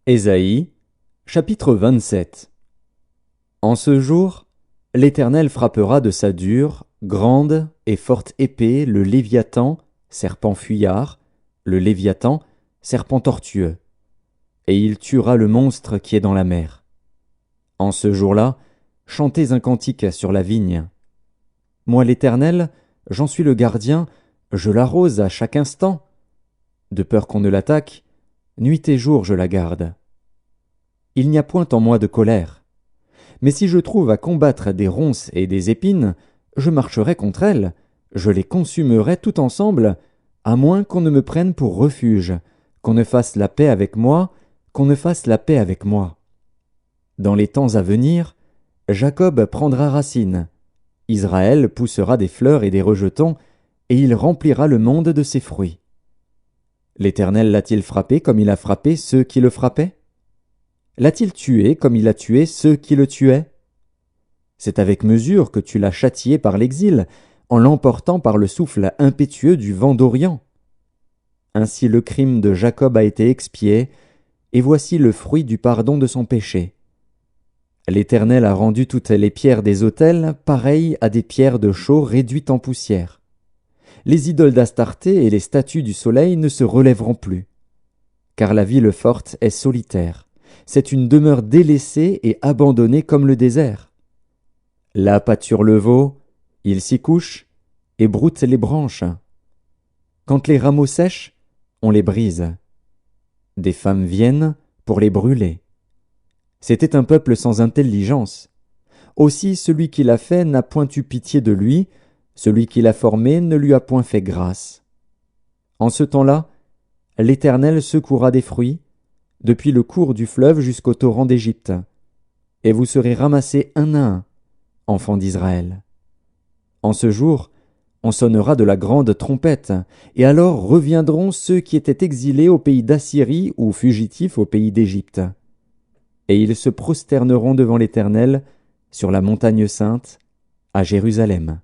Ésaïe, chapitre 27. En ce jour, l'Éternel frappera de sa dure, grande et forte épée le Léviathan, serpent fuyard, le Léviathan, serpent tortueux, et il tuera le monstre qui est dans la mer. En ce jour-là, chantez un cantique sur la vigne. Moi l'Éternel, j'en suis le gardien, je l'arrose à chaque instant. De peur qu'on ne l'attaque, nuit et jour je la garde. Il n'y a point en moi de colère. Mais si je trouve à combattre des ronces et des épines, je marcherai contre elles, je les consumerai tout ensemble, à moins qu'on ne me prenne pour refuge, qu'on ne fasse la paix avec moi, qu'on ne fasse la paix avec moi. Dans les temps à venir, Jacob prendra racine, Israël poussera des fleurs et des rejetons, et il remplira le monde de ses fruits. L'Éternel l'a-t-il frappé comme il a frappé ceux qui le frappaient? L'a-t-il tué comme il a tué ceux qui le tuaient? C'est avec mesure que tu l'as châtié par l'exil, en l'emportant par le souffle impétueux du vent d'Orient. Ainsi le crime de Jacob a été expié, et voici le fruit du pardon de son péché. L'Éternel a rendu toutes les pierres des autels pareilles à des pierres de chaux réduites en poussière. Les idoles d'Astarté et les statues du soleil ne se relèveront plus. Car la ville forte est solitaire. C'est une demeure délaissée et abandonnée comme le désert. Là pâture le veau, il s'y couche et broute les branches. Quand les rameaux sèchent, on les brise. Des femmes viennent pour les brûler. C'était un peuple sans intelligence. Aussi celui qui l'a fait n'a point eu pitié de lui, celui qui l'a formé ne lui a point fait grâce. En ce temps-là, l'Éternel secourra des fruits, depuis le cours du fleuve jusqu'au torrent d'Égypte, et vous serez ramassés un à un, enfants d'Israël. En ce jour, on sonnera de la grande trompette, et alors reviendront ceux qui étaient exilés au pays d'Assyrie ou fugitifs au pays d'Égypte. Et ils se prosterneront devant l'Éternel sur la montagne sainte, à Jérusalem.